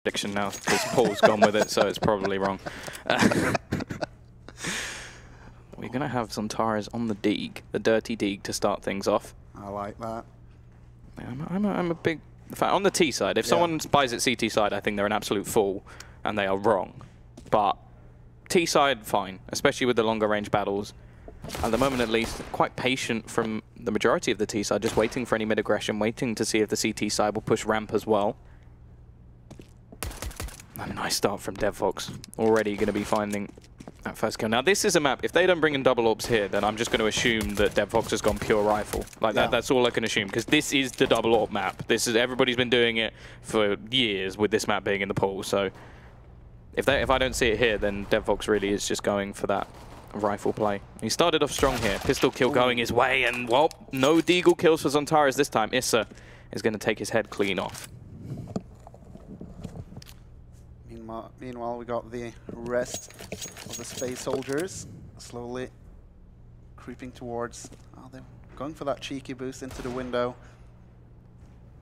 prediction now, because Paul's gone with it, so it's probably wrong. We're going to have Zontares on the Deeg, the dirty Deeg, to start things off. I like that. I'm a big fan. On the T side, if someone buys it CT side, I think they're an absolute fool, and they are wrong. But T side, fine, especially with the longer range battles. At the moment, at least, quite patient from the majority of the T side, just waiting for any mid-aggression, waiting to see if the CT side will push ramp as well. A nice start from DevFox, already going to be finding that first kill. Now, this is a map, if they don't bring in double orbs here, then I'm just going to assume that DevFox has gone pure rifle. Like, that's all I can assume, because this is the double orb map. Everybody's been doing it for years with this map being in the pool, so if I don't see it here, then DevFox really is just going for that rifle play. He started off strong here. Pistol kill going his way, and, well, no Deagle kills for Zontares this time. Issa is going to take his head clean off. Meanwhile, we got the rest of the Space Soldiers slowly creeping towards. Oh, they're going for that cheeky boost into the window,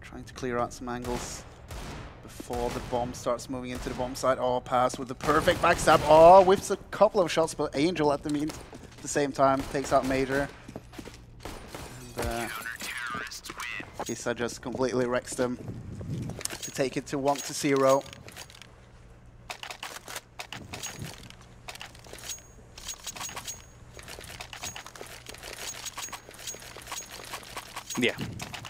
trying to clear out some angles before the bomb starts moving into the bomb site. Oh, pass with the perfect backstab. Oh, whiffs a couple of shots, but Angel at the same time takes out Major. And Issa just completely wrecks them to take it to 1-0. Yeah,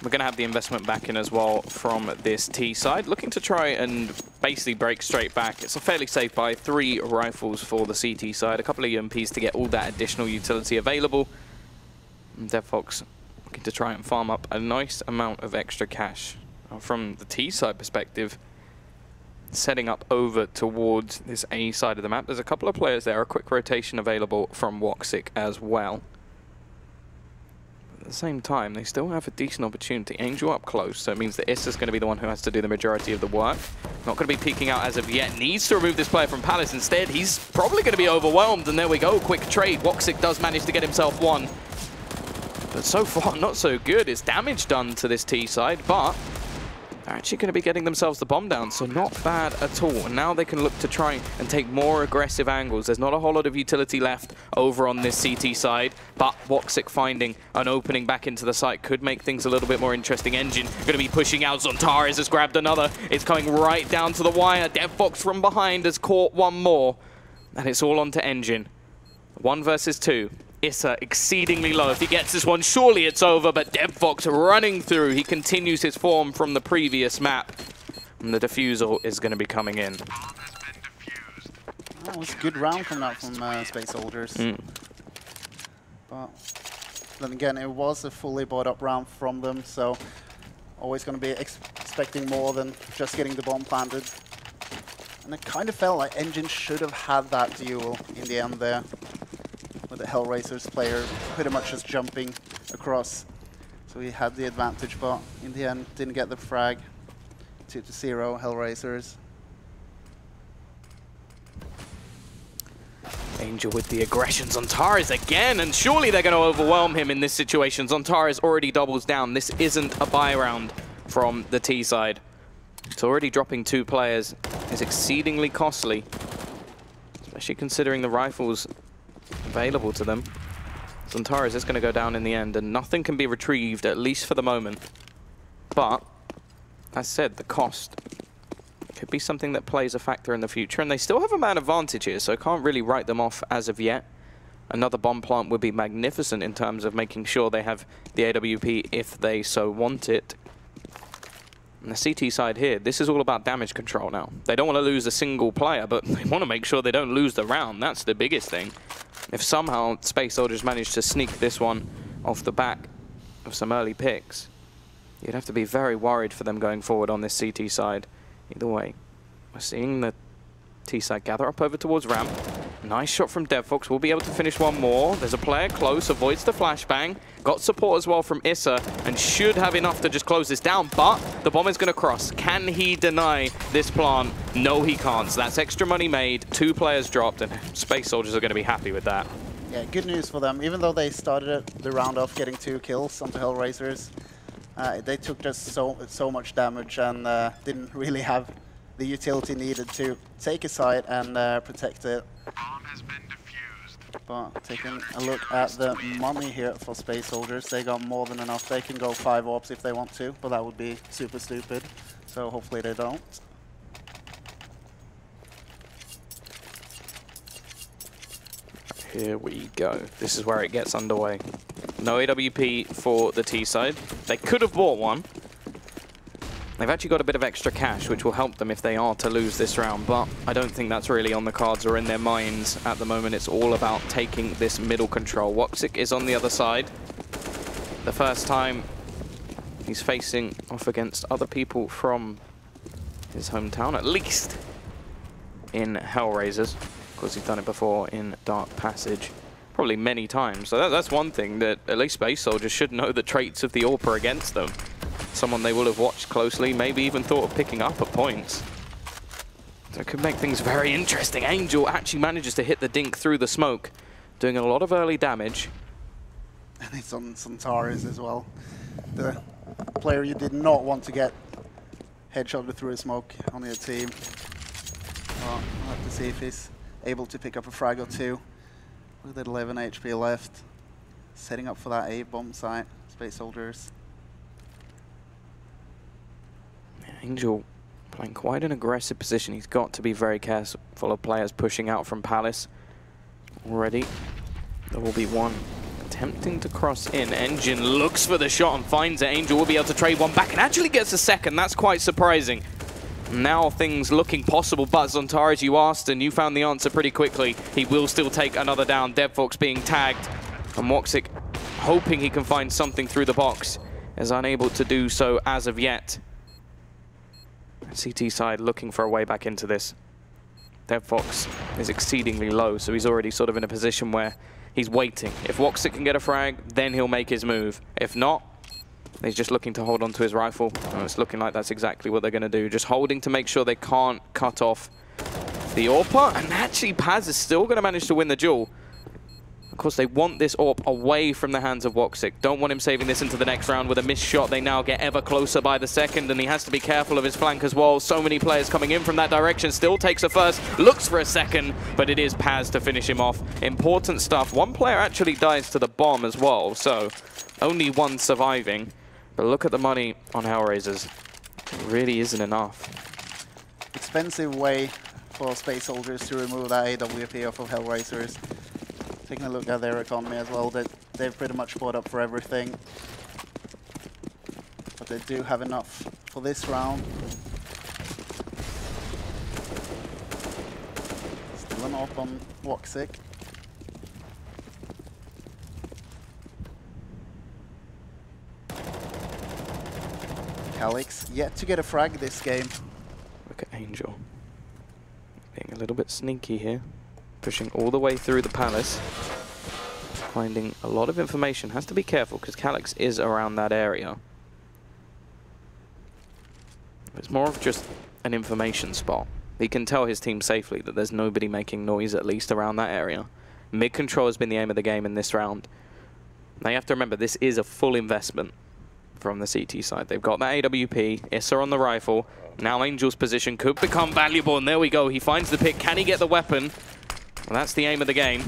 we're going to have the investment back in as well from this T side. Looking to try and basically break straight back. It's a fairly safe buy. 3 rifles for the CT side. A couple of UMPs to get all that additional utility available. And DevFox looking to try and farm up a nice amount of extra cash. From the T side perspective, setting up over towards this A side of the map. There's a couple of players there. A quick rotation available from Woxic as well. At the same time, they still have a decent opportunity. Angel up close, so it means that Issa's going to be the one who has to do the majority of the work. Not going to be peeking out as of yet. Needs to remove this player from Palace instead. He's probably going to be overwhelmed, and there we go. Quick trade. Woxic does manage to get himself one. But so far, not so good. It's damage done to this T side, but they're actually going to be getting themselves the bomb down, so not bad at all. And now they can look to try and take more aggressive angles. There's not a whole lot of utility left over on this CT side, but Woxic finding an opening back into the site could make things a little bit more interesting. Engine going to be pushing out. Zontares has grabbed another. It's coming right down to the wire. DevFox from behind has caught one more, and it's all onto Engine. 1 versus 2. Issa exceedingly low. If he gets this one, surely it's over, but DevFox running through. He continues his form from the previous map, and the defusal is going to be coming in. That was a good round coming out from Space Soldiers. But then again, it was a fully bought up round from them, so always going to be expecting more than just getting the bomb planted. And it kind of felt like Engine should have had that duel in the end there, with the HellRaisers player pretty much just jumping across. So he had the advantage, but in the end didn't get the frag. 2-0 HellRaisers. Angel with the aggression. Zontares again, and surely they're going to overwhelm him in this situation. Zontares already doubles down. This isn't a buy round from the T side. So already dropping 2 players is exceedingly costly, especially considering the rifles available to them. Zontares is going to go down in the end, and nothing can be retrieved, at least for the moment. But, as said, the cost could be something that plays a factor in the future, and they still have a man advantage here, so I can't really write them off as of yet. Another bomb plant would be magnificent in terms of making sure they have the AWP if they so want it. And the CT side here, this is all about damage control now. They don't want to lose a single player, but they want to make sure they don't lose the round. That's the biggest thing. If somehow Space Soldiers manage to sneak this one off the back of some early picks, you'd have to be very worried for them going forward on this CT side. Either way, we're seeing the T side gather up over towards ramp. Nice shot from DevFox. We'll be able to finish one more. There's a player close, avoids the flashbang. Got support as well from Issa, and should have enough to just close this down, but the bomb is going to cross. Can he deny this plant? No, he can't. So that's extra money made. 2 players dropped, and Space Soldiers are going to be happy with that. Yeah, good news for them. Even though they started the round off getting 2 kills onto HellRaisers, they took just so much damage and didn't really have the utility needed to take a site and protect it. But taking a look at the money here for Space Soldiers, they got more than enough. They can go 5 orbs if they want to, but that would be super stupid. So hopefully they don't. Here we go. This is where it gets underway. No AWP for the T side. They could have bought one. They've actually got a bit of extra cash, which will help them if they are to lose this round, but I don't think that's really on the cards or in their minds at the moment. It's all about taking this middle control. Woxic is on the other side. The first time he's facing off against other people from his hometown, at least in HellRaisers. Of course, he's done it before in Dark Passage, probably many times. So that's one thing that at least Space Soldiers should know the traits of the AWP are against them. Someone they will have watched closely, maybe even thought of picking up at points. So it could make things very interesting. Angel actually manages to hit the dink through the smoke, doing a lot of early damage. And it's on Santaris as well. The player you did not want to get headshotted through a smoke on your team. Well, we'll have to see if he's able to pick up a frag or two. With 11 HP left. Setting up for that A-bomb site, Space Soldiers. Angel playing quite an aggressive position. He's got to be very careful of players pushing out from Palace. Already, there will be one attempting to cross in. Engine looks for the shot and finds it. Angel will be able to trade one back and actually gets a second. That's quite surprising. Now things looking possible, but Zontaris, you asked and you found the answer pretty quickly. He will still take another down. DevFox being tagged, and Woxic hoping he can find something through the box is unable to do so as of yet. CT side looking for a way back into this. DevFox is exceedingly low, so he's already sort of in a position where he's waiting. If Woxic can get a frag, then he'll make his move. If not, he's just looking to hold on to his rifle. And it's looking like that's exactly what they're going to do. Just holding to make sure they can't cut off the AWP. And actually, Paz is still going to manage to win the duel. Of course, they want this AWP away from the hands of Woxic. Don't want him saving this into the next round with a missed shot. They now get ever closer by the second, and he has to be careful of his flank as well. So many players coming in from that direction. Still takes a first, looks for a second, but it is Paz to finish him off. Important stuff. One player actually dies to the bomb as well, so only one surviving. But look at the money on HellRaisers. It really isn't enough. Expensive way for Space Soldiers to remove that AWP off of HellRaisers. Taking a look at their economy as well, they've pretty much bought up for everything. But they do have enough for this round. Still an AWP on Woxic. Alex yet to get a frag this game. Look at Angel. Being a little bit sneaky here. Pushing all the way through the Palace. Finding a lot of information. Has to be careful because Calyx is around that area. It's more of just an information spot. He can tell his team safely that there's nobody making noise at least around that area. Mid control has been the aim of the game in this round. Now you have to remember this is a full investment from the CT side. They've got that AWP, Issa on the rifle. Now Angel's position could become valuable, and there we go. He finds the pick. Can he get the weapon? Well, that's the aim of the game.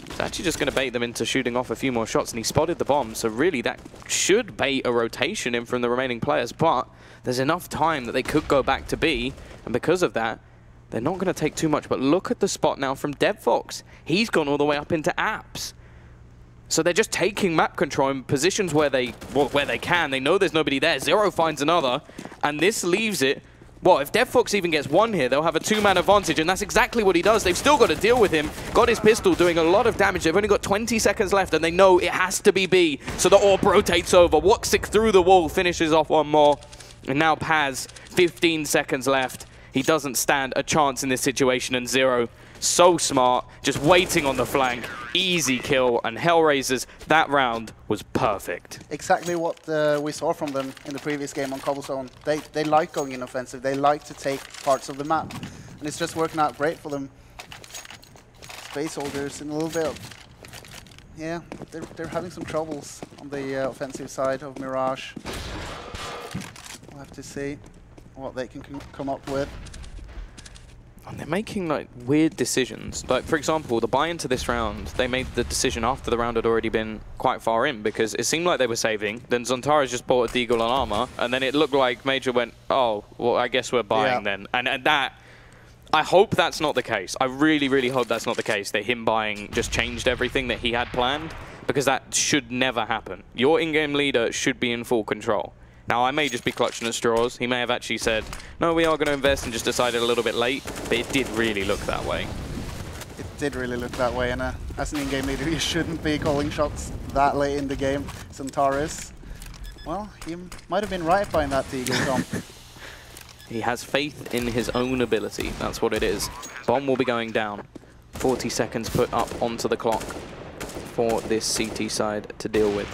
He's actually just going to bait them into shooting off a few more shots, and he spotted the bomb, so really that should bait a rotation in from the remaining players, but there's enough time that they could go back to B, and because of that, they're not going to take too much. But look at the spot now from DevFox. He's gone all the way up into apps. So they're just taking map control in positions where they can. They know there's nobody there. Zero finds another, and this leaves it. Well, if DevFox even gets one here, they'll have a two-man advantage, and that's exactly what he does. They've still got to deal with him. Got his pistol doing a lot of damage. They've only got 20 seconds left, and they know it has to be B. So the AWP rotates over. Woxic through the wall, finishes off one more. And now Paz, 15 seconds left. He doesn't stand a chance in this situation, and Zero, so smart, just waiting on the flank. Easy kill, and HellRaisers, that round was perfect. Exactly what we saw from them in the previous game on Cobblestone. They like going in offensive. They like to take parts of the map, and it's just working out great for them. Space Soldiers in a little bit. Yeah, they're having some troubles on the offensive side of Mirage. We'll have to see what they can come up with. And they're making like weird decisions. Like, for example, the buy into this round, they made the decision after the round had already been quite far in, because it seemed like they were saving. Then Zontaras just bought a Deagle and armor, and then it looked like Major went, oh, well, I guess we're buying then. And that, I hope that's not the case. I really, really hope that's not the case, that him buying just changed everything that he had planned, because that should never happen. Your in-game leader should be in full control. Now, I may just be clutching at straws. He may have actually said, no, we are going to invest, and just decided a little bit late. But it did really look that way. It did really look that way. And as an in-game leader, you shouldn't be calling shots that late in the game. Zontaras, well, he might have been right buying that Deagle comp. He has faith in his own ability. That's what it is. Bomb will be going down. 40 seconds put up onto the clock for this CT side to deal with.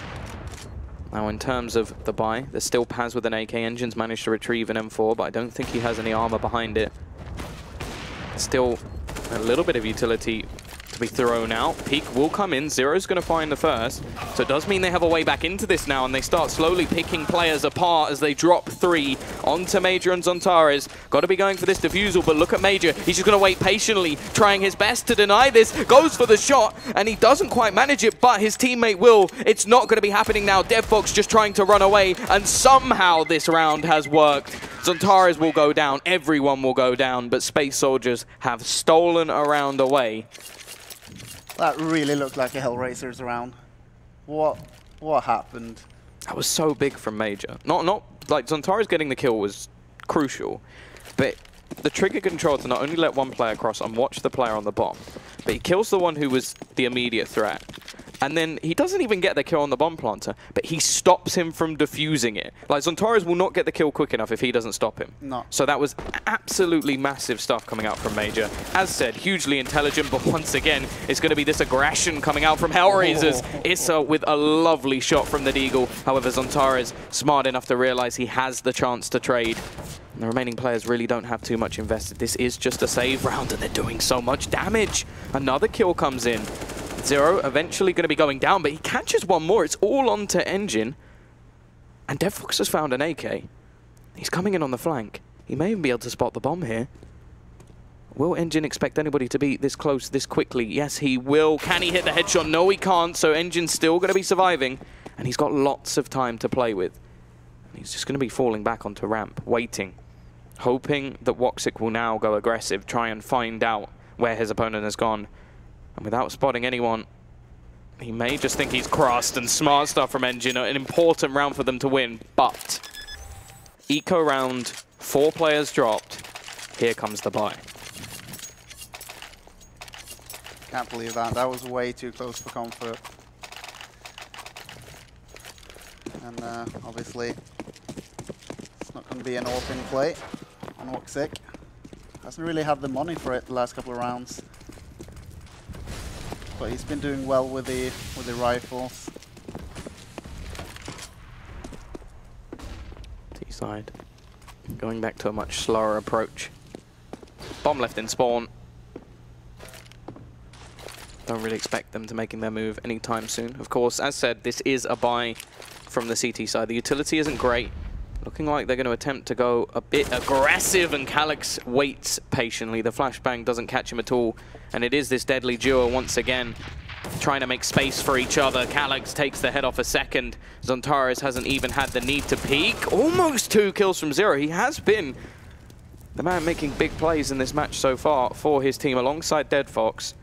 Now, in terms of the buy, there's still Paz with an AK. Engine's managed to retrieve an M4, but I don't think he has any armor behind it. Still a little bit of utility to be thrown out. Peak will come in. Zero's going to find the first. So it does mean they have a way back into this now, and they start slowly picking players apart as they drop 3 onto Major and Zontaras. Got to be going for this defusal, but look at Major. He's just going to wait patiently, trying his best to deny this. Goes for the shot, and he doesn't quite manage it, but his teammate will. It's not going to be happening now. DevFox just trying to run away, and somehow this round has worked. Zontaras will go down. Everyone will go down, but Space Soldiers have stolen a round away. That really looked like a HellRaisers round. What happened? That was so big from Major. Not like Zontaras getting the kill was crucial, but the trigger control to not only let one player cross and watch the player on the bomb, but he kills the one who was the immediate threat. And then he doesn't even get the kill on the bomb planter, but he stops him from defusing it. Like, Zontaras will not get the kill quick enough if he doesn't stop him. No. So that was absolutely massive stuff coming out from Major. As said, hugely intelligent, but once again, it's going to be this aggression coming out from HellRaisers. Issa with a lovely shot from the Deagle. However, Zontaras smart enough to realize he has the chance to trade. And the remaining players really don't have too much invested. This is just a save round, and they're doing so much damage. Another kill comes in. Zero eventually going to be going down, but he catches one more. It's all onto Engine. And DevFox has found an AK. He's coming in on the flank. He may even be able to spot the bomb here. Will Engine expect anybody to be this close this quickly? Yes, he will. Can he hit the headshot? No, he can't. So Engine's still going to be surviving. And he's got lots of time to play with. And he's just going to be falling back onto ramp, waiting. Hoping that Woxic will now go aggressive, try and find out where his opponent has gone. And without spotting anyone, he may just think he's crossed, and smart stuff from Engine. An important round for them to win, but eco round, 4 players dropped. Here comes the buy. Can't believe that. That was way too close for comfort. And obviously, it's not going to be an all-in play on Woxic. Hasn't really had the money for it the last couple of rounds. But he's been doing well with the rifles. T-side going back to a much slower approach. Bomb left in spawn. Don't really expect them to making their move anytime soon. Of course, as said, this is a buy from the CT side. The utility isn't great. Looking like they're going to attempt to go a bit aggressive, and Calyx waits patiently. The flashbang doesn't catch him at all, and it is this deadly duo once again, trying to make space for each other. Calyx takes the head off a second. Zontaras hasn't even had the need to peek. Almost 2 kills from Zero. He has been the man making big plays in this match so far for his team alongside DevFox.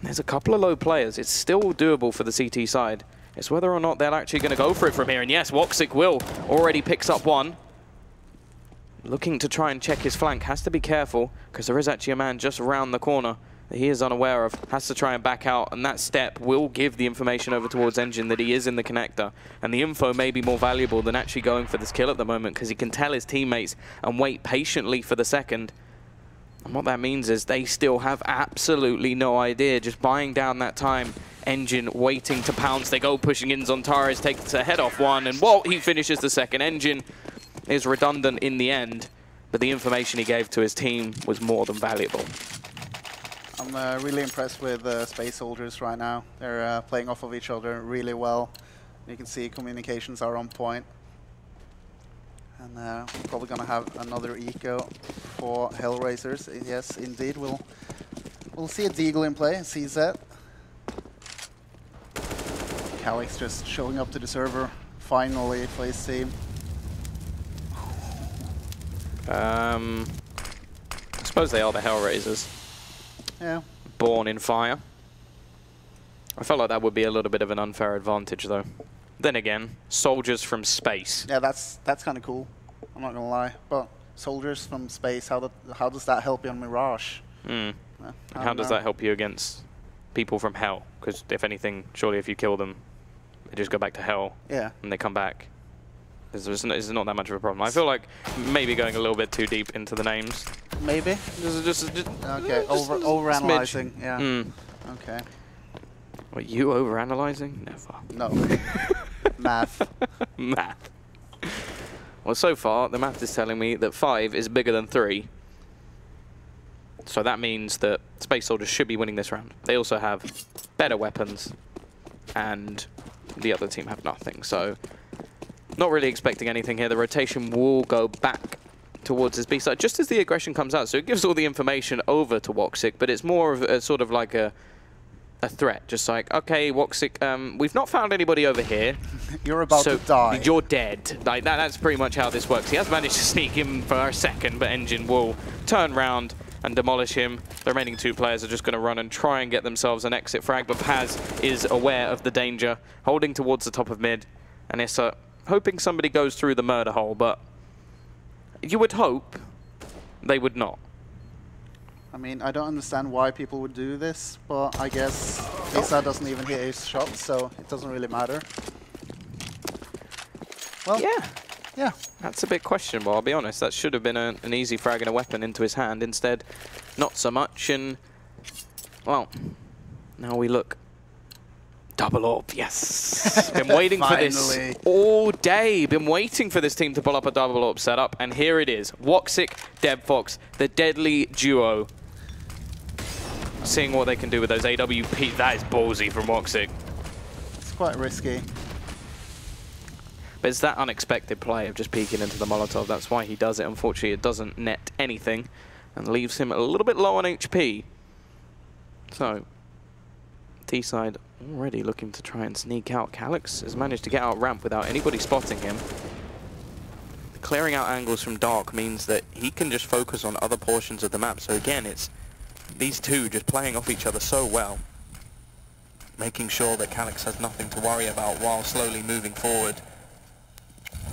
There's a couple of low players. It's still doable for the CT side. It's whether or not they're actually going to go for it from here. And yes, Woxic will. Already picks up one. Looking to try and check his flank. Has to be careful, because there is actually a man just around the corner that he is unaware of. Has to try and back out, and that step will give the information over towards Engine that he is in the connector. And the info may be more valuable than actually going for this kill at the moment, because he can tell his teammates and wait patiently for the second. And what that means is they still have absolutely no idea. Just buying down that time. Engine waiting to pounce. They go pushing in. Zontaras takes a head off one, and Walt, he finishes the second. Engine is redundant in the end, but the information he gave to his team was more than valuable. I'm really impressed with Space Soldiers right now. They're playing off of each other really well. You can see communications are on point. And probably gonna have another eco for HellRaisers. Yes, indeed, we'll see a Deagle in play, CZ. Calyx just showing up to the server, finally, for his team. I suppose they are the HellRaisers. Yeah. Born in fire. I felt like that would be a little bit of an unfair advantage, though. Then again, soldiers from space. Yeah, that's kind of cool. I'm not gonna lie. But soldiers from space, how does that help you on Mirage? How does that help you against people from hell? Because if anything, surely if you kill them, they just go back to hell. Yeah. And they come back. It's not that much of a problem. I feel like maybe going a little bit too deep into the names. Maybe. Just okay. Overanalyzing. Yeah. Okay. What, you overanalyzing? Never. No. Math. Math. Well, so far, the math is telling me that 5 is bigger than 3. So that means that Space Soldiers should be winning this round. They also have better weapons, and the other team have nothing. So not really expecting anything here. The rotation will go back towards his B side just as the aggression comes out. So it gives all the information over to Woxic, but it's more of a sort of like a threat. Just like, okay, Woxic, we've not found anybody over here. You're about to die. You're dead. Like that's pretty much how this works. He has managed to sneak him for a second, but Engine will turn round and demolish him. The remaining 2 players are just going to run and try and get themselves an exit frag, but Paz is aware of the danger, holding towards the top of mid, and Issa hoping somebody goes through the murder hole, but you would hope they would not. I mean, I don't understand why people would do this, but I guess Issa doesn't even hit his shots, so it doesn't really matter. Well, yeah. That's a bit questionable, I'll be honest. That should have been an easy frag and a weapon into his hand. Instead, not so much, and, well, now we look. Double AWP, yes. Been waiting for this all day. Been waiting for this team to pull up a double AWP setup, and here it is. Woxic, DevFox, the deadly duo. Seeing what they can do with those AWP. That is ballsy from Woxic. It's quite risky. But it's that unexpected play of just peeking into the Molotov. That's why he does it. Unfortunately, it doesn't net anything and leaves him a little bit low on HP. So, T-side already looking to try and sneak out. Calyx has managed to get out ramp without anybody spotting him. Clearing out angles from Dark means that he can just focus on other portions of the map. So again, it's these two just playing off each other so well, making sure that Calyx has nothing to worry about while slowly moving forward.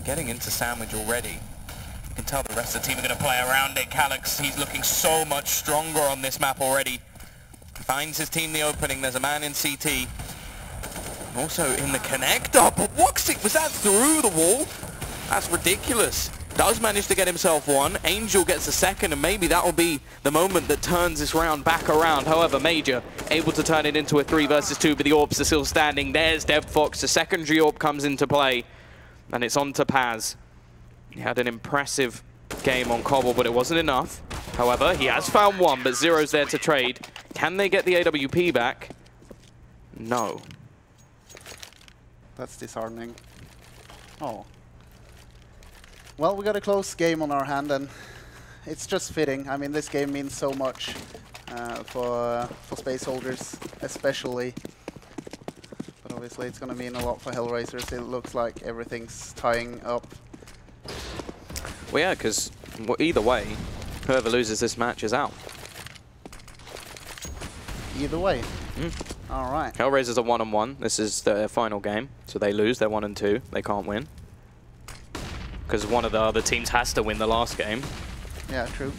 Getting into Sandwich already. You can tell the rest of the team are going to play around it. Calyx, he's looking so much stronger on this map already. Finds his team the opening. There's a man in CT. Also in the connector. But Woxic, was that through the wall? That's ridiculous. Does manage to get himself one. Angel gets a second, and maybe that will be the moment that turns this round back around. However, Major able to turn it into a 3 versus 2, but the AWPs are still standing. There's DevFox. The secondary AWP comes into play, and it's on to Paz. He had an impressive game on Cobble, but it wasn't enough. However, he has found one, but Zero's there to trade. Can they get the AWP back? No. That's disheartening. Oh. Well, we got a close game on our hand, and it's just fitting. I mean, this game means so much for Space Soldiers, especially. But obviously, it's going to mean a lot for HellRaisers. It looks like everything's tying up. Well, yeah, because either way, whoever loses this match is out. Either way. All right. HellRaisers are 1-1. This is their final game, so they lose. They're 1-2. They can't win because one of the other teams has to win the last game. Yeah, true.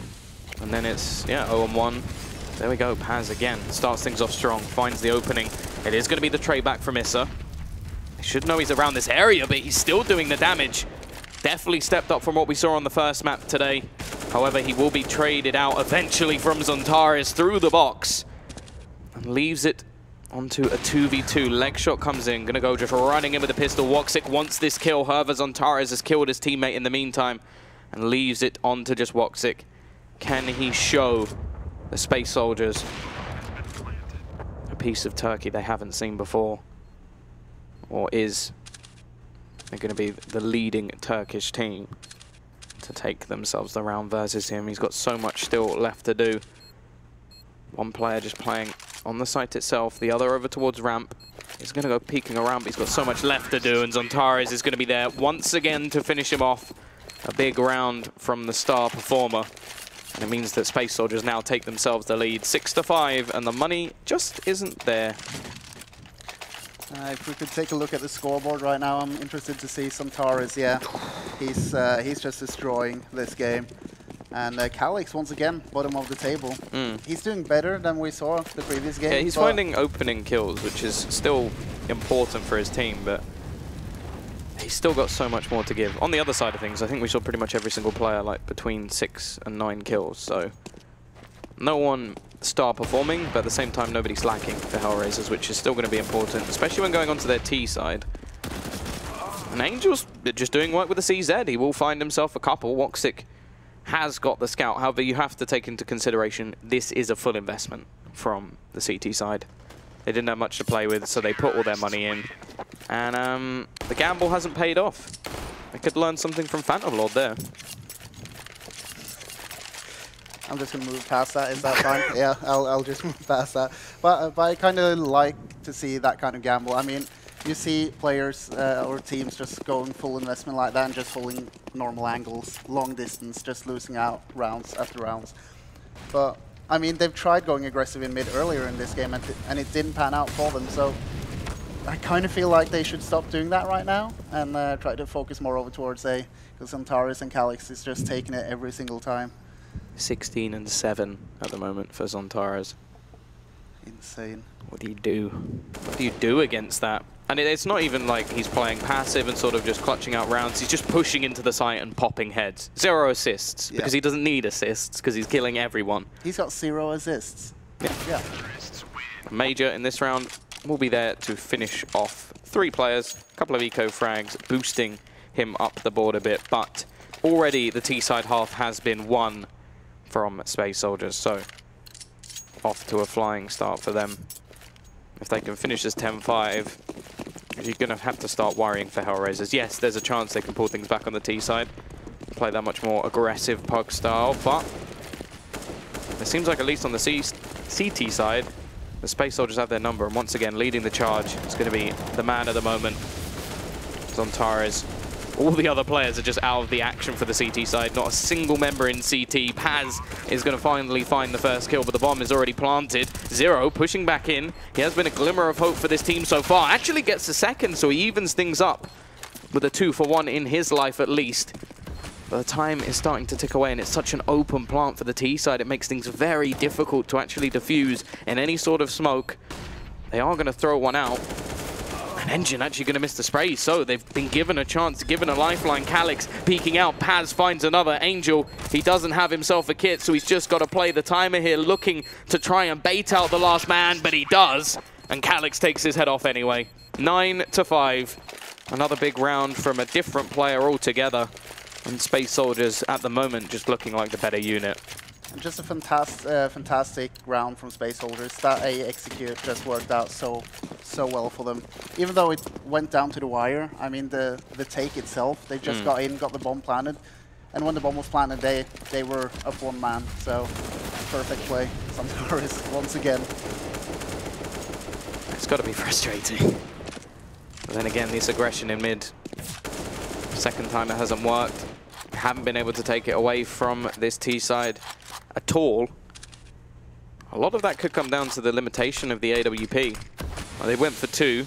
And then it's 0-1. There we go. Paz again starts things off strong. Finds the opening. It is going to be the trade back from Issa. They should know he's around this area, but he's still doing the damage. Definitely stepped up from what we saw on the first map today. However, he will be traded out eventually from Zontaris through the box. And leaves it onto a 2v2. Leg shot comes in. Gonna go just running in with a pistol. Woxic wants this kill. However, Zontaris has killed his teammate in the meantime and leaves it onto just Woxic. Can he show the Space Soldiers a piece of turkey they haven't seen before? Or is they're going to be the leading Turkish team to take themselves the round versus him. He's got so much still left to do. One player just playing on the site itself, the other over towards ramp. He's going to go peeking around, but he's got so much left to do, and Zontares is going to be there once again to finish him off. A big round from the star performer. And it means that Space Soldiers now take themselves the lead 6-5, and the money just isn't there. If we could take a look at the scoreboard right now, I'm interested to see Zontares. Yeah, he's just destroying this game. And Calix, once again, bottom of the table. He's doing better than we saw the previous game. Yeah, he's finding opening kills, which is still important for his team, but he's still got so much more to give. On the other side of things, I think we saw pretty much every single player like between 6 and 9 kills, so no one star performing, but at the same time nobody's lacking for HellRaisers, which is still going to be important, especially when going onto their T side. And Angel's just doing work with the CZ. He will find himself a couple. Woxic has got the scout. However, you have to take into consideration this is a full investment from the CT side. They didn't have much to play with, so they put all their money in. And the gamble hasn't paid off. They could learn something from Phantom Lord there. I'm just going to move past that. Is that fine? Yeah, I'll just move past that. But I kind of like to see that kind of gamble. I mean, you see players or teams just going full investment like that and just holding normal angles, long distance, just losing out rounds after rounds. But, I mean, they've tried going aggressive in mid earlier in this game and it didn't pan out for them. So I kind of feel like they should stop doing that right now and try to focus more over towards A, because Zontares and Calix is just taking it every single time. 16 and 7 at the moment for Zontares. Insane. What do you do? What do you do against that? And it's not even like he's playing passive and sort of just clutching out rounds. He's just pushing into the site and popping heads. 0 assists, because he doesn't need assists, because he's killing everyone. He's got 0 assists. Yeah. Major in this round will be there to finish off 3 players, a couple of eco frags, boosting him up the board a bit. But already the T-side half has been won from Space Soldiers, so off to a flying start for them. If they can finish this 10-5, you're going to have to start worrying for HellRaisers. Yes, there's a chance they can pull things back on the T side, play that much more aggressive pug style, but it seems like at least on the CT side, the Space Soldiers have their number, and once again, leading the charge is going to be the man of the moment, Zontares. All the other players are just out of the action for the CT side. Not a single member in CT. Paz is going to finally find the first kill, but the bomb is already planted. 0 pushing back in. He has been a glimmer of hope for this team so far. Actually gets the second, so he evens things up with a 2-for-1 in his life at least. But the time is starting to tick away, and it's such an open plant for the T side. It makes things very difficult to actually defuse in any sort of smoke. They are going to throw one out. Engine actually going to miss the spray, so they've been given a chance, given a lifeline. Calix peeking out, Paz finds another. Angel, he doesn't have himself a kit, so he's just got to play the timer here, looking to try and bait out the last man, but he does, and Calix takes his head off anyway. 9-5, another big round from a different player altogether, and Space Soldiers at the moment just looking like the better unit. And just a fantastic round from Space Soldiers. That A execute just worked out so well for them. Even though it went down to the wire, I mean the take itself, they just got in, got the bomb planted, and when the bomb was planted, they were up 1 man. So perfect play. Zontares once again. It's got to be frustrating. But then again, this aggression in mid. Second time it hasn't worked. Haven't been able to take it away from this T side at all. A lot of that could come down to the limitation of the AWP. Well, they went for 2.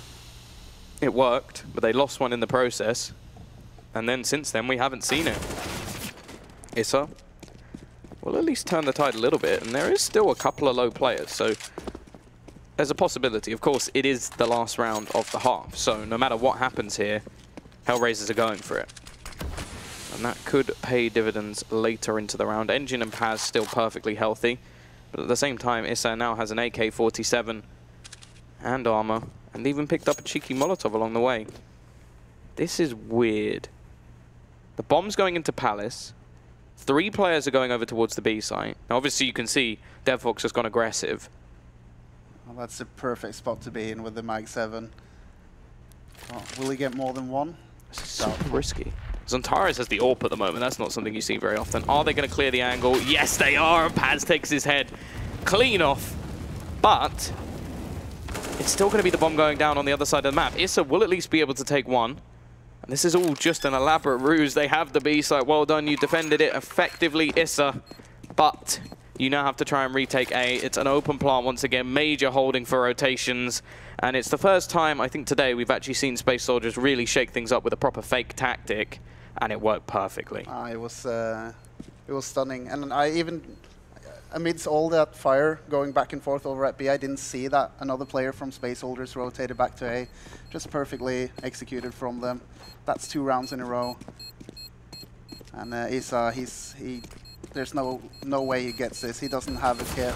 It worked, but they lost 1 in the process. And then since then, we haven't seen it. Issa will at least turn the tide a little bit, and there is still a couple of low players, so there's a possibility. Of course, it is the last round of the half, so no matter what happens here, HellRaisers are going for it. And that could pay dividends later into the round. Engine and Paz still perfectly healthy, but at the same time, Issa now has an AK-47 and armor, and even picked up a cheeky Molotov along the way. This is weird. The bomb's going into Palace. 3 players are going over towards the B site. Now, obviously, you can see DevFox has gone aggressive. Well, that's the perfect spot to be in with the Mag 7. Oh, will he get more than 1? This is so risky. Zontaris has the AWP at the moment. That's not something you see very often. Are they going to clear the angle? Yes, they are. And Paz takes his head clean off. But it's still going to be the bomb going down on the other side of the map. Issa will at least be able to take one. And this is all just an elaborate ruse. They have the B site. Well done. You defended it effectively, Issa. But you now have to try and retake A. It's an open plant once again. Major holding for rotations. And it's the first time, I think today, we've actually seen Space Soldiers really shake things up with a proper fake tactic. And it worked perfectly. It was stunning. And I even, amidst all that fire going back and forth over at B, I didn't see that another player from Space Soldiers rotated back to A. Just perfectly executed from them. That's 2 rounds in a row. And Issa, there's no way he gets this. He doesn't have a kit.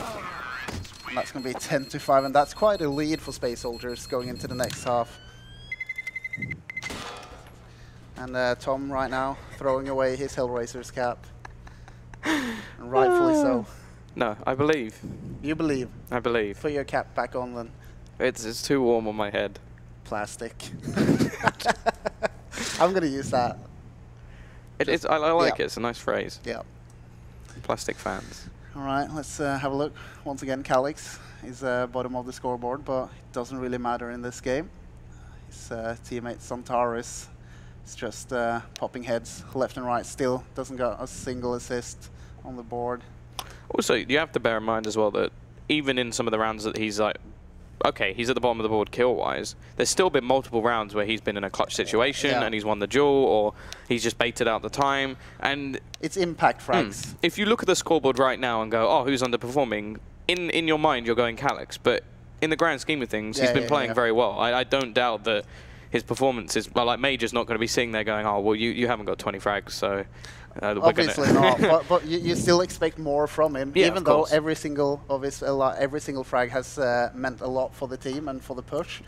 And that's going to be 10-5, and that's quite a lead for Space Soldiers going into the next half. And Tom right now throwing away his HellRaisers cap. And rightfully so. No, I believe. You believe? I believe. Put your cap back on then. It's too warm on my head. Plastic. I'm going to use that. I like it. It's a nice phrase. Yeah. Plastic fans. All right, let's have a look. Once again, Calix is bottom of the scoreboard, but it doesn't really matter in this game. His teammate Zontaris is just popping heads left and right. Still doesn't got a single assist on the board. Also, you have to bear in mind as well that even in some of the rounds that he's like, okay, he's at the bottom of the board kill-wise, there's still been multiple rounds where he's been in a clutch situation and he's won the duel, or he's just baited out the time. And it's impact frags. If you look at the scoreboard right now and go, oh, who's underperforming, in your mind you're going Calix, but in the grand scheme of things, he's been playing very well. I don't doubt that his performance is, well, like Major's not going to be sitting there going, oh, well, you haven't got 20 frags, so... Obviously not, but you still expect more from him, even though every single of his every single frag has meant a lot for the team and for the push.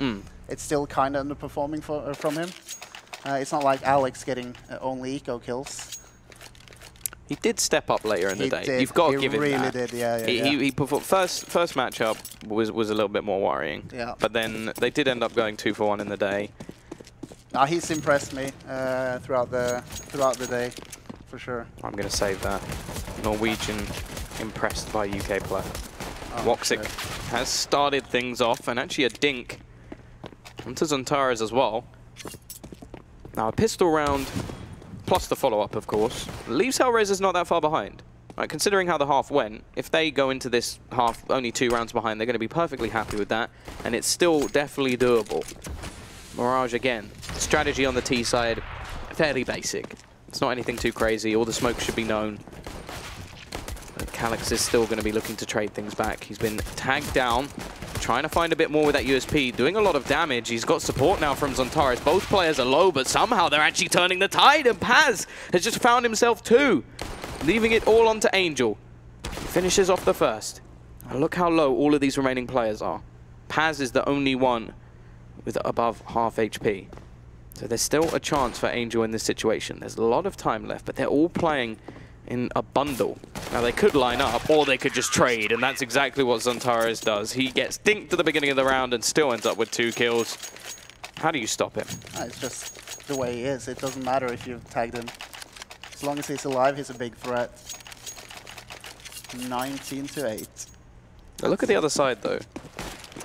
It's still kind of underperforming from him. It's not like Alex getting only eco kills. He did step up later in the day. You've got to give him that. He really did, He performed. First matchup was a little bit more worrying. Yeah. But then they did end up going 2-for-1 in the day. He's impressed me throughout the day. For sure. I'm going to save that. Norwegian impressed by UK player. Woxic has started things off, and actually a dink onto Zontaris as well. Now a pistol round, plus the follow-up, of course, leaves HellRaisers not that far behind. Right, considering how the half went, if they go into this half only 2 rounds behind, they're going to be perfectly happy with that, and it's still definitely doable. Mirage again. Strategy on the T side, fairly basic. It's not anything too crazy. All the smoke should be known. But Calix is still going to be looking to trade things back. He's been tagged down, trying to find a bit more with that USP, doing a lot of damage. He's got support now from Zontaris. Both players are low, but somehow they're actually turning the tide, and Paz has just found himself 2, leaving it all onto Angel. Finishes off the first. And look how low all of these remaining players are. Paz is the only one with above half HP. So there's still a chance for Angel in this situation. There's a lot of time left, but they're all playing in a bundle. Now they could line up, or they could just trade, and that's exactly what Zontaris does. He gets dinked at the beginning of the round and still ends up with 2 kills. How do you stop him? It's just the way he is. It doesn't matter if you've tagged him. As long as he's alive, he's a big threat. 19-8. Now look at the other side, though.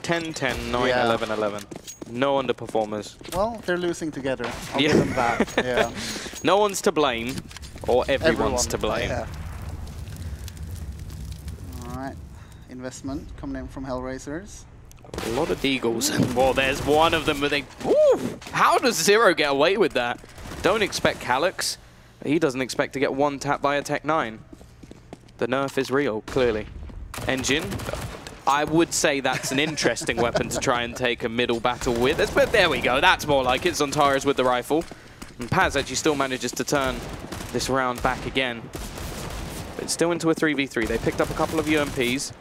10-10, 9-11-11. No underperformers. Well, they're losing together. I'll give them that. No one's to blame, or everyone's to blame. Alright. Investment coming in from HellRaisers. A lot of Deagles. Well, there's one of them, but they... Ooh, how does Zero get away with that? Don't expect Calix. He doesn't expect to get one tap by a Tech 9. The nerf is real, clearly. Engine. I would say that's an interesting weapon to try and take a middle battle with. But there we go. That's more like it. Zontaris with the rifle. And Paz actually still manages to turn this round back again. But it's still into a 3v3. They picked up a couple of UMPs.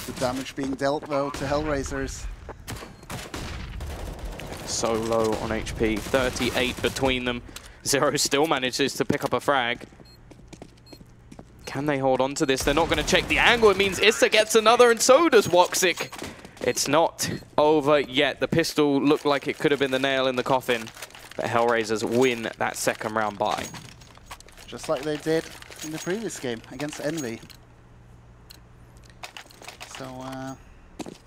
The damage being dealt, though, to HellRaisers. So low on HP. 38 between them. Zero still manages to pick up a frag. Can they hold on to this? They're not going to check the angle. It means Issa gets another, and so does Woxic. It's not over yet. The pistol looked like it could have been the nail in the coffin. But HellRaisers win that second round bye. Just like they did in the previous game against Envy. So,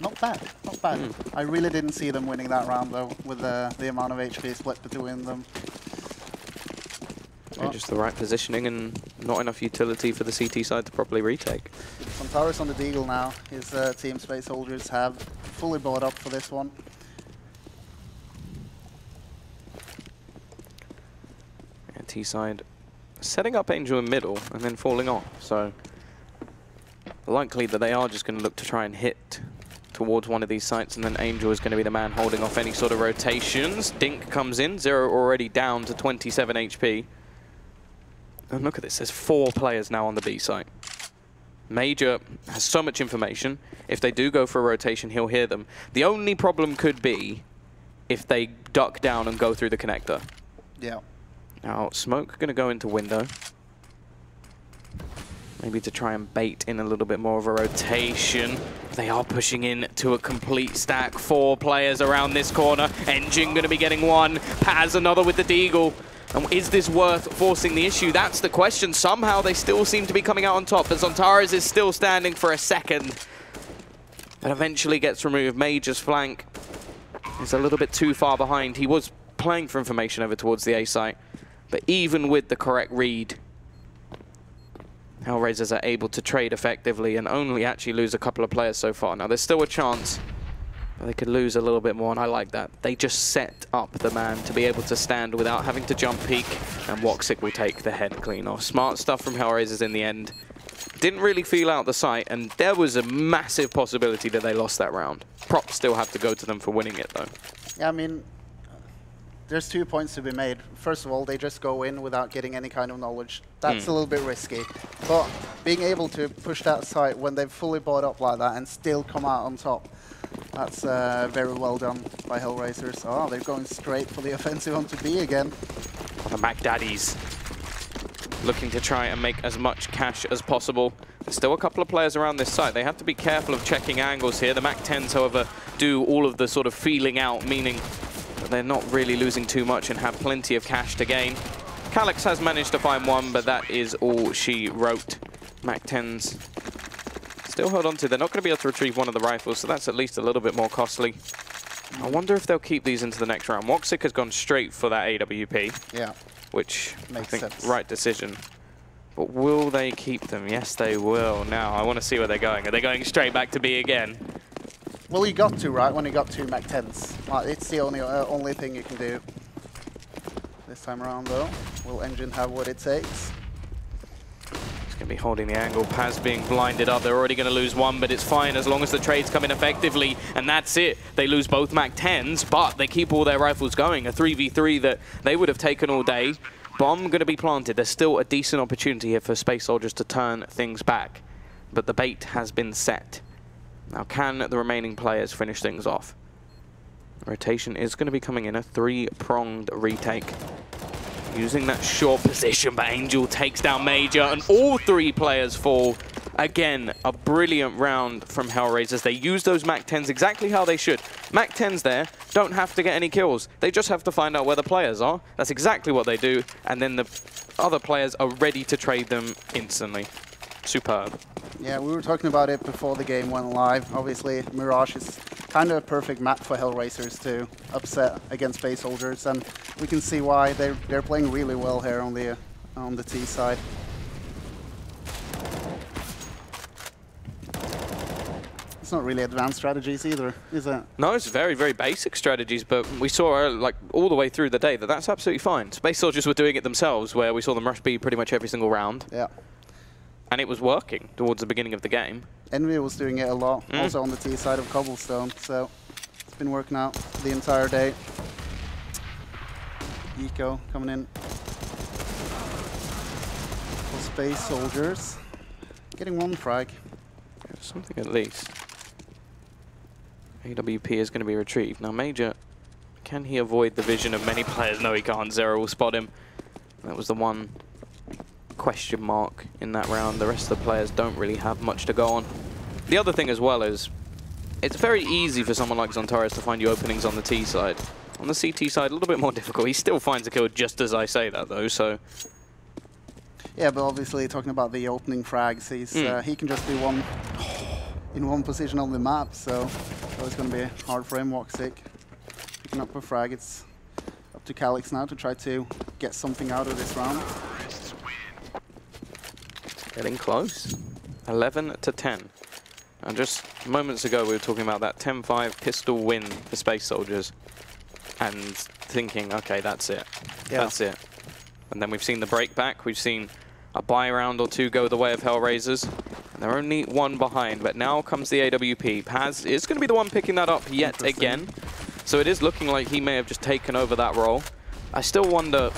not bad, not bad. I really didn't see them winning that round though, with the amount of HP split between them. Well, just the right positioning and not enough utility for the CT side to properly retake. Sontaris on the Deagle now. His team Space Soldiers have fully bought up for this one. And T-side setting up Angel in middle and then falling off. So likely that they are just going to look to try and hit towards one of these sites, and then Angel is going to be the man holding off any sort of rotations. Dink comes in, Zero already down to 27 HP. And look at this, there's 4 players now on the B site. Major has so much information. If they do go for a rotation, he'll hear them. The only problem could be if they duck down and go through the connector. Yeah. Now, Smoke going to go into window. Maybe to try and bait in a little bit more of a rotation. They are pushing in to a complete stack. 4 players around this corner. Engine going to be getting one. Paz another with the Deagle. And is this worth forcing the issue? That's the question. Somehow they still seem to be coming out on top. But Sontaris is still standing for a second. But eventually gets removed. Major's flank is a little bit too far behind. He was playing for information over towards the A site. But even with the correct read, HellRaisers are able to trade effectively and only actually lose a couple of players so far. Now, there's still a chance they could lose a little bit more, and I like that. They just set up the man to be able to stand without having to jump peek, and Woxic will take the head clean off. Smart stuff from HellRaisers in the end. Didn't really feel out the site, and there was a massive possibility that they lost that round. Props still have to go to them for winning it, though. Yeah, I mean, there's 2 points to be made. First of all, they just go in without getting any kind of knowledge. That's a little bit risky. But being able to push that site when they've fully bought up like that and still come out on top, that's very well done by HellRaisers. Oh, they're going straight for the offensive onto B again. The Mac Daddies looking to try and make as much cash as possible. There's still a couple of players around this site. They have to be careful of checking angles here. The Mac 10s, however, do all of the sort of feeling out, meaning that they're not really losing too much and have plenty of cash to gain. Calyx has managed to find one, but that is all she wrote. Mac 10s still hold on to. They're not going to be able to retrieve one of the rifles, so that's at least a little bit more costly. I wonder if they'll keep these into the next round. Woxic has gone straight for that AWP. Yeah. Which makes I think sense. Right decision. But will they keep them? Yes, they will. Now, I want to see where they're going. Are they going straight back to B again? Well, you got to, right, when you got 2 Mac 10s. Like, it's the only thing you can do. This time around, though, will Engine have what it takes? He's going to be holding the angle. Paz being blinded up. They're already going to lose one, but it's fine as long as the trades come in effectively. And that's it. They lose both Mac 10s, but they keep all their rifles going. A 3v3 that they would have taken all day. Bomb going to be planted. There's still a decent opportunity here for Space Soldiers to turn things back. But the bait has been set. Now, can the remaining players finish things off? Rotation is going to be coming in, a 3-pronged retake. Using that short position, but Angel takes down Major, and all 3 players fall. Again, a brilliant round from HellRaisers. They use those Mac 10s exactly how they should. Mac 10s there don't have to get any kills. They just have to find out where the players are. That's exactly what they do, and then the other players are ready to trade them instantly. Superb. Yeah, we were talking about it before the game went live. Obviously, Mirage is kind of a perfect map for HellRaisers to upset against Space Soldiers, and we can see why they're playing really well here on the T side. It's not really advanced strategies either, is it? No, it's very, very basic strategies, but we saw like all the way through the day that that's absolutely fine. Space Soldiers were doing it themselves, where we saw them rush B pretty much every single round. Yeah. And it was working towards the beginning of the game. Envy was doing it a lot, also on the T side of Cobblestone, so it's been working out the entire day. Eco coming in for Space Soldiers. Getting 1 frag. Something at least. AWP is going to be retrieved. Now, Major, can he avoid the vision of many players? No, he can't. Zero will spot him. That was the one question mark in that round. The rest of the players don't really have much to go on. The other thing as well is it's very easy for someone like Sontaris to find you openings on the T side. On the CT side, a little bit more difficult. He still finds a kill just as I say that, though, so... Yeah, but obviously, talking about the opening frags, he can just be in one position on the map, so it's going to be hard for him. Woxic picking up a frag. It's up to Calyx now to try to get something out of this round. Getting close. 11 to 10. And just moments ago, we were talking about that 10-5 pistol win for Space Soldiers. And thinking, okay, that's it. Yeah. That's it. And then we've seen the break back. We've seen a buy round or two go the way of HellRaisers. And they're only one behind. But now comes the AWP. Paz is going to be the one picking that up yet again. So it is looking like he may have just taken over that role. I still wonder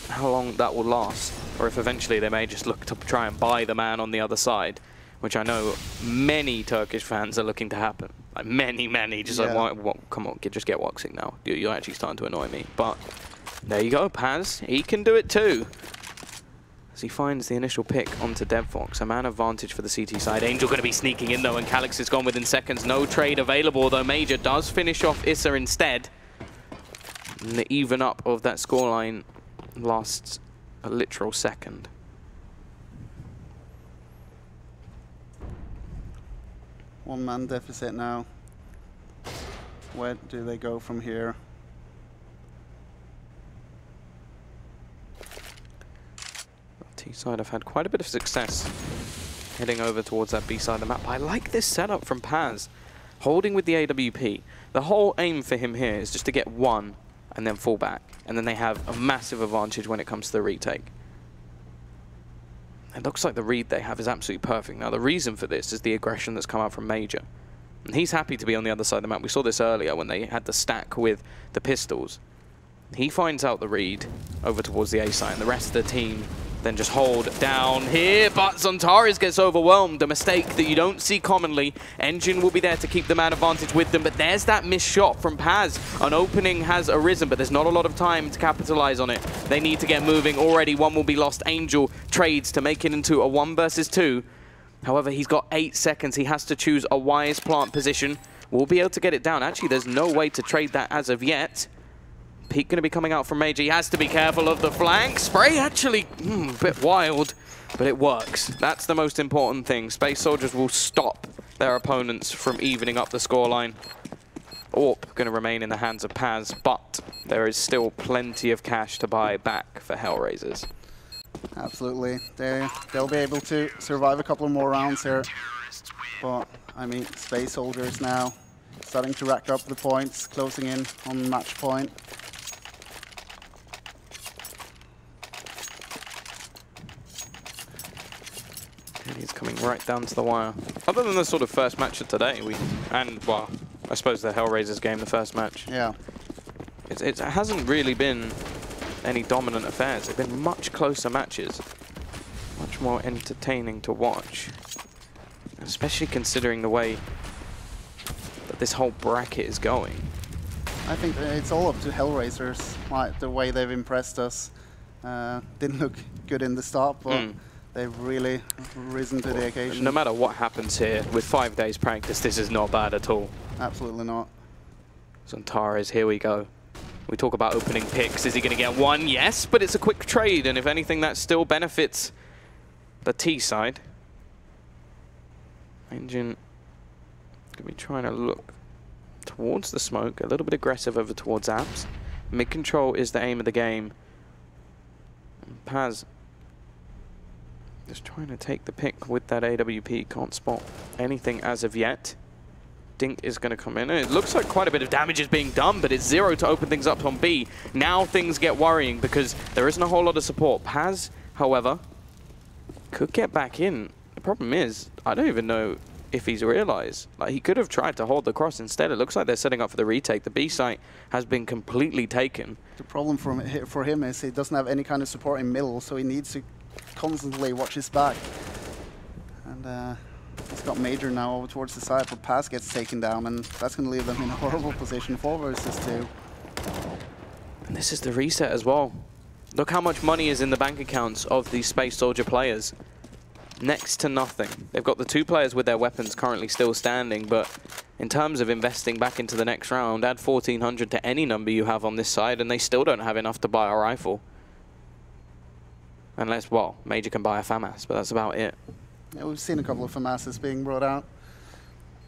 how long that will last. Or if eventually they may just look to try and buy the man on the other side, which I know many Turkish fans are looking to happen. Like many, just like, come on, just get Woxic now. You're actually starting to annoy me. But there you go, Paz. He can do it too. As he finds the initial pick onto DevFox, a man advantage for the CT side. Angel going to be sneaking in though, and Calyx is gone within seconds. No trade available, though Major does finish off Issa instead. And the even up of that scoreline lasts a literal second. One-man deficit now. Where do they go from here? T-side have had quite a bit of success heading over towards that B side of the map. I like this setup from Paz, holding with the AWP. The whole aim for him here is just to get one and then fall back. And then they have a massive advantage when it comes to the retake. It looks like the read they have is absolutely perfect. Now, the reason for this is the aggression that's come out from Major. And he's happy to be on the other side of the map. We saw this earlier when they had the stack with the pistols. He finds out the read over towards the A side, and the rest of the team then just hold down here, but Zontaris gets overwhelmed, a mistake that you don't see commonly. Engine will be there to keep the man advantage with them, but there's that missed shot from Paz. An opening has arisen, but there's not a lot of time to capitalize on it. They need to get moving already. One will be lost. Angel trades to make it into a 1 versus 2. However, he's got 8 seconds. He has to choose a wise plant position. We'll be able to get it down. Actually, there's no way to trade that as of yet. Peak going to be coming out from Major. He has to be careful of the flank. Spray actually a bit wild, but it works. That's the most important thing. Space Soldiers will stop their opponents from evening up the scoreline. AWP going to remain in the hands of Paz, but there is still plenty of cash to buy back for HellRaisers. Absolutely. They'll be able to survive a couple more rounds here. But, I mean, Space Soldiers now starting to rack up the points, closing in on match point. He's coming right down to the wire. Other than the sort of first match of today, well, I suppose the HellRaisers game, the first match. Yeah. It hasn't really been any dominant affairs. They've been much closer matches. Much more entertaining to watch. Especially considering the way that this whole bracket is going. I think it's all up to HellRaisers, like the way they've impressed us. Didn't look good in the start, but they've really risen to the occasion. No matter what happens here, with 5 days practice, this is not bad at all. Absolutely not. Zontaris, here we go. We talk about opening picks. Is he going to get one? Yes, but it's a quick trade, and if anything, that still benefits the T side. Engine going to be trying to look towards the smoke, a little bit aggressive over towards Abs. Mid-control is the aim of the game. And Paz just trying to take the pick with that AWP. Can't spot anything as of yet. Dink is going to come in. And it looks like quite a bit of damage is being done, but it's 0 to open things up on B. Now things get worrying because there isn't a whole lot of support. Paz, however, could get back in. The problem is, I don't even know if he's realized. Like, he could have tried to hold the cross instead. It looks like they're setting up for the retake. The B site has been completely taken. The problem for him is he doesn't have any kind of support in middle, so he needs to constantly watch his back. And he's got Major now over towards the side, but Paz gets taken down, and that's going to leave them in a horrible position, 4 versus 2. And this is the reset as well. Look how much money is in the bank accounts of these Space Soldier players. Next to nothing. They've got the 2 players with their weapons currently still standing, but in terms of investing back into the next round, add 1,400 to any number you have on this side, and they still don't have enough to buy a rifle. Unless, well, Major can buy a FAMAS, but that's about it. Yeah, we've seen a couple of FAMASs being brought out.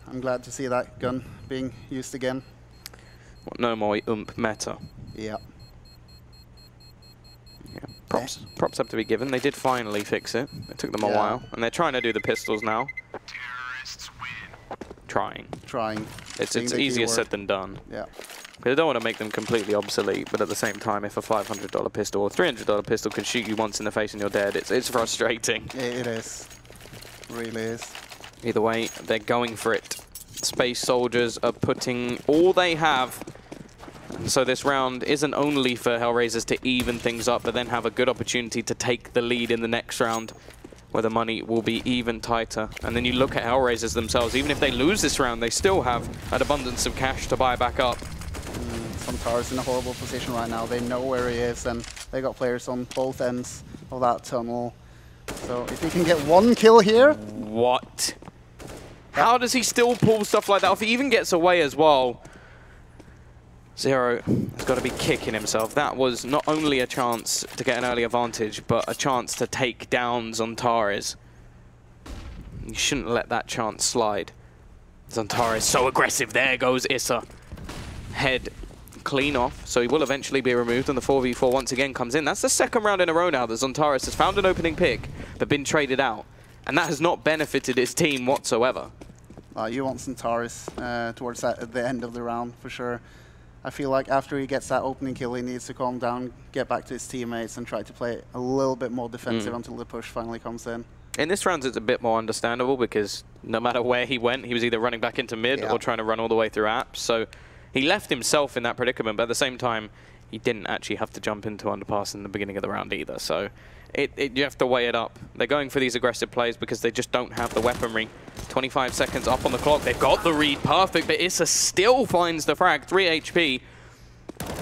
I'm glad to see that gun being used again. Well, no more meta. Yeah. Props have to be given. They did finally fix it. It took them a while, and they're trying to do the pistols now. Terrorists win. Trying. It's easier said than done. Yeah. Because I don't want to make them completely obsolete, but at the same time, if a $500 pistol or $300 pistol can shoot you once in the face and you're dead, it's frustrating. It is. It really is. Either way, they're going for it. Space Soldiers are putting all they have. And so this round isn't only for HellRaisers to even things up, but then have a good opportunity to take the lead in the next round, where the money will be even tighter. And then you look at HellRaisers themselves, even if they lose this round, they still have an abundance of cash to buy back up. Suntar's in a horrible position right now. They know where he is, and they got players on both ends of that tunnel. So if he can get one kill here... What? How does he still pull stuff like that? If he even gets away as well, Zero has got to be kicking himself. That was not only a chance to get an early advantage, but a chance to take down Zontares. You shouldn't let that chance slide. Zontares so aggressive. There goes Issa. Head clean off, so he will eventually be removed, and the 4v4 once again comes in. That's the second round in a row now that Zontares has found an opening pick, but been traded out. And that has not benefited his team whatsoever. You want Zontares towards the end of the round, for sure. I feel like after he gets that opening kill, he needs to calm down, get back to his teammates, and try to play a little bit more defensive until the push finally comes in. In this round, it's a bit more understandable because no matter where he went, he was either running back into mid or trying to run all the way through apps. So he left himself in that predicament, but at the same time, he didn't actually have to jump into underpass in the beginning of the round either. So you have to weigh it up. They're going for these aggressive plays because they just don't have the weaponry. 25 seconds up on the clock. They've got the read perfect, but Issa still finds the frag. 3 HP.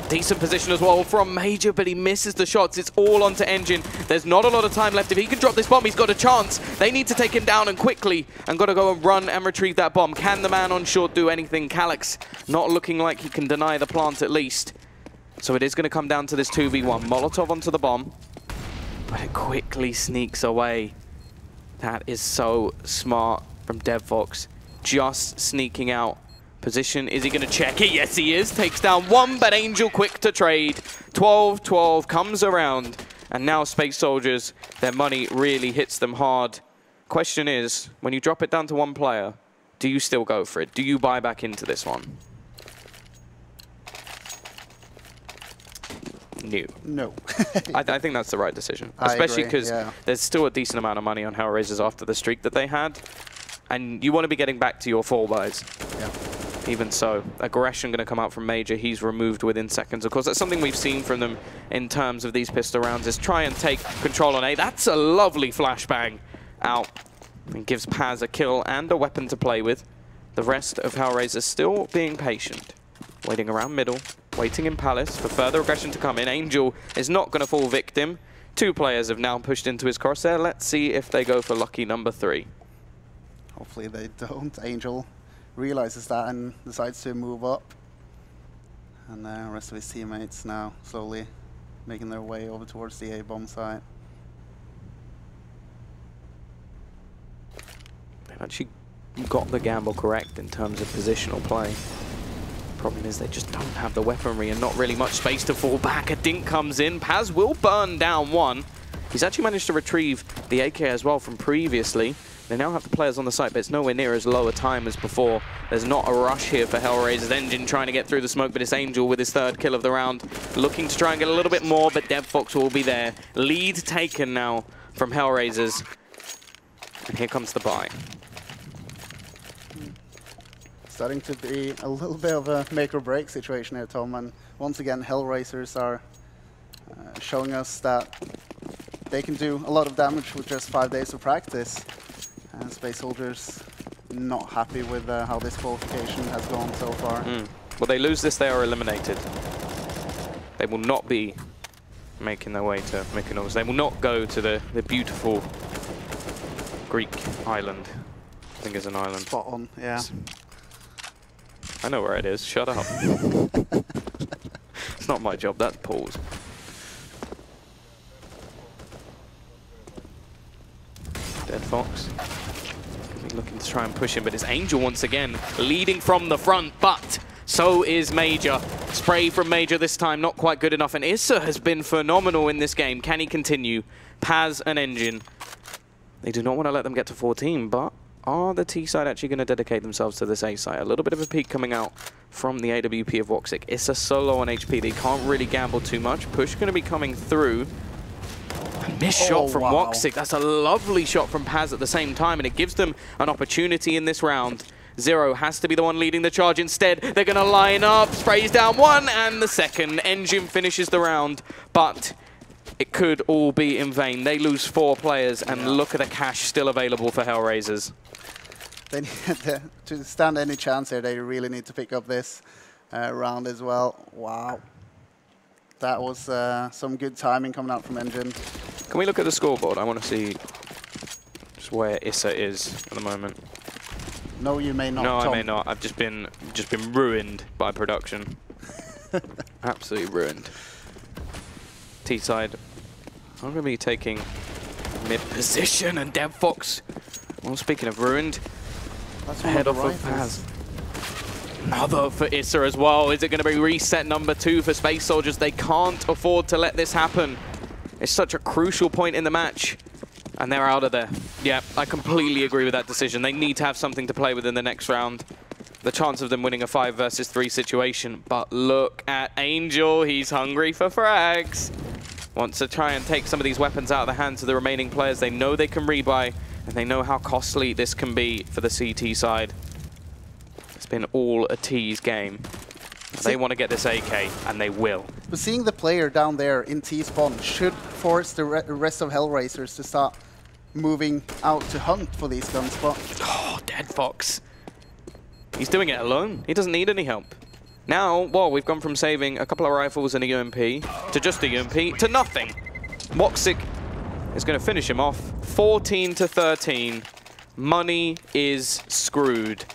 Decent position as well from Major, but he misses the shots. It's all onto Engine. There's not a lot of time left. If he can drop this bomb, he's got a chance. They need to take him down and quickly, and got to go and run and retrieve that bomb. Can the man on short do anything? Calyx not looking like he can deny the plant at least. So it is going to come down to this 2v1. Molotov onto the bomb, but it quickly sneaks away. That is so smart from DevFox. Just sneaking out. Position, is he going to check it? Yes, he is. Takes down one, but Angel quick to trade. 12-12 comes around, and now Space Soldiers, their money really hits them hard. Question is, when you drop it down to one player, do you still go for it? Do you buy back into this one? No. I think that's the right decision, especially because there's still a decent amount of money on HellRaisers after the streak that they had, and you want to be getting back to your 4 buys. Yeah. Even so, aggression going to come out from Major. He's removed within seconds. Of course, that's something we've seen from them in terms of these pistol rounds, is try and take control on A. That's a lovely flashbang out. And gives Paz a kill and a weapon to play with. The rest of HellRaisers still being patient. Waiting around middle, waiting in Palace for further aggression to come in. Angel is not going to fall victim. 2 players have now pushed into his crosshair. Let's see if they go for lucky number 3. Hopefully they don't. Angel realizes that and decides to move up. And the rest of his teammates now slowly making their way over towards the A-bomb site. They've actually got the gamble correct in terms of positional play. Problem is they just don't have the weaponry and not really much space to fall back. A dink comes in. Paz will burn down one. He's actually managed to retrieve the AK as well from previously. They now have the players on the site, but it's nowhere near as low a time as before. There's not a rush here for HellRaisers. Engine trying to get through the smoke, but it's Angel with his 3rd kill of the round. Looking to try and get a little bit more, but DevFox will be there. Lead taken now from HellRaisers. And here comes the buy. Starting to be a little bit of a make or break situation here, Tom. And once again, HellRaisers are showing us that they can do a lot of damage with just 5 days of practice. And Space Soldiers not happy with how this qualification has gone so far. Well, they lose this, they are eliminated. They will not be making their way to Mykonos. They will not go to the beautiful Greek island. I think it's an island. Spot on, yeah. I know where it is. Shut up. It's not my job. That's Paul's. Dead Fox. Looking to try and push him, but it's Angel once again leading from the front, but so is Major. Spray from Major this time, not quite good enough, and Issa has been phenomenal in this game. Can he continue? Paz and Engine. They do not want to let them get to 14, but are the T side actually going to dedicate themselves to this A side? A little bit of a peek coming out from the AWP of Woxic. Issa so low on HP, they can't really gamble too much. Push going to be coming through. Missed shot from Woxic. That's a lovely shot from Paz at the same time, and it gives them an opportunity in this round. Zero has to be the one leading the charge. Instead, they're going to line up. Sprays down one and the second. Engine finishes the round, but it could all be in vain. They lose 4 players, and look at the cash still available for HellRaisers. They need to stand any chance here. They really need to pick up this round as well. Wow. That was some good timing coming out from Engine. Can we look at the scoreboard? I want to see just where Issa is at the moment. No, you may not. No, Tom. I may not. I've just been ruined by production. Absolutely ruined. T-side. I'm going to be taking mid position, and Dev Fox. Well, speaking of ruined, that's head off of Paz. Another for Issa as well. Is it going to be reset number 2 for Space Soldiers? They can't afford to let this happen. It's such a crucial point in the match, and they're out of there. Yeah, I completely agree with that decision. They need to have something to play with in the next round. The chance of them winning a 5 versus 3 situation. But look at Angel. He's hungry for frags. Wants to try and take some of these weapons out of the hands of the remaining players. They know they can rebuy, and they know how costly this can be for the CT side. It's been all a T's game. They want to get this AK, and they will. But seeing the player down there in T-spawn should force the rest of HellRaisers to start moving out to hunt for these guns. But oh, Dead Fox. He's doing it alone. He doesn't need any help. Now, well, we've gone from saving a couple of rifles and a UMP to just a UMP to nothing. Woxic is going to finish him off. 14 to 13. Money is screwed.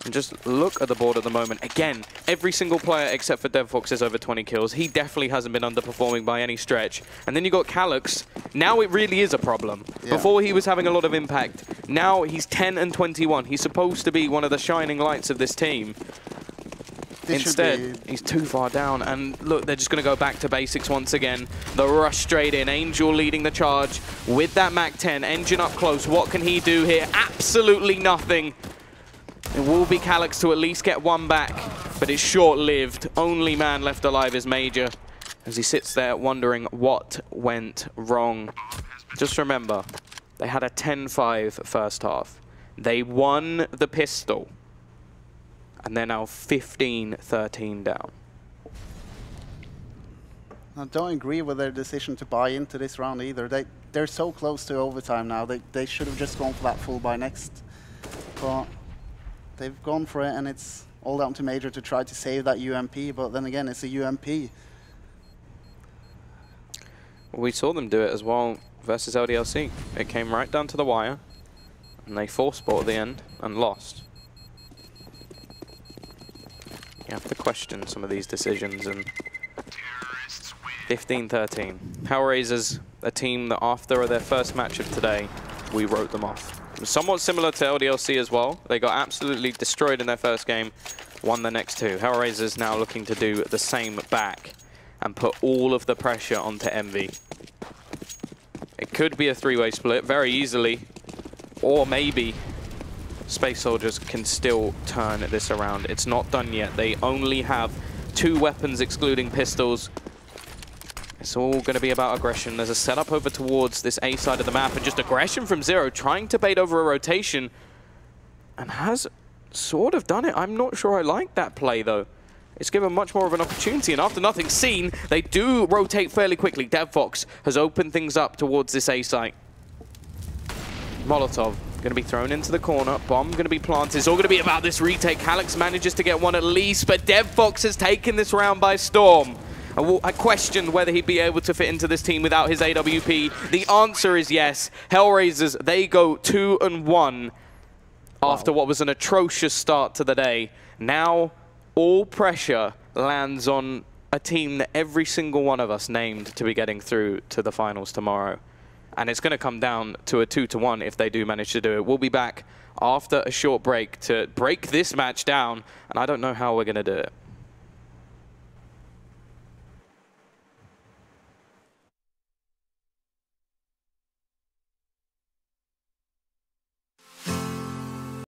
And just look at the board at the moment. Again, every single player except for Dev Fox is over 20 kills. He definitely hasn't been underperforming by any stretch. And then you got Calyx. Now it really is a problem. Yeah. Before he was having a lot of impact. Now he's 10 and 21. He's supposed to be one of the shining lights of this team. Instead, he's too far down. And look, they're just going to go back to basics once again. The rush straight in. Angel leading the charge with that MAC-10. Engine up close. What can he do here? Absolutely nothing. It will be Calyx to at least get one back, but it's short-lived. Only man left alive is Major, as he sits there wondering what went wrong. Just remember, they had a 10-5 first half. They won the pistol, and they're now 15-13 down. I don't agree with their decision to buy into this round either. They're so close to overtime now. They should have just gone for that full buy next. But they've gone for it, and it's all down to Major to try to save that UMP, but then again, it's a UMP. We saw them do it as well versus LDLC. It came right down to the wire, and they force-bought at the end and lost. You have to question some of these decisions, and 15-13. HellRaisers, a team that after their first match of today, we wrote them off. Somewhat similar to LDLC as well. They got absolutely destroyed in their first game, won the next 2. HellRaisers now looking to do the same back and put all of the pressure onto Envy. It could be a 3-way split very easily, or maybe Space Soldiers can still turn this around. It's not done yet. They only have 2 weapons excluding pistols. It's all going to be about aggression. There's a setup over towards this A side of the map, and just aggression from Zero, trying to bait over a rotation, and has sort of done it. I'm not sure I like that play, though. It's given much more of an opportunity, and after nothing seen, they do rotate fairly quickly. Dev Fox has opened things up towards this A site. Molotov going to be thrown into the corner. Bomb going to be planted. It's all going to be about this retake. Calyx manages to get one at least, but Dev Fox has taken this round by storm. I questioned whether he'd be able to fit into this team without his AWP. The answer is yes. HellRaisers, they go 2-1 after what was an atrocious start to the day. Now all pressure lands on a team that every single one of us named to be getting through to the finals tomorrow. And it's going to come down to a 2-1 if they do manage to do it. We'll be back after a short break to break this match down, and I don't know how we're going to do it.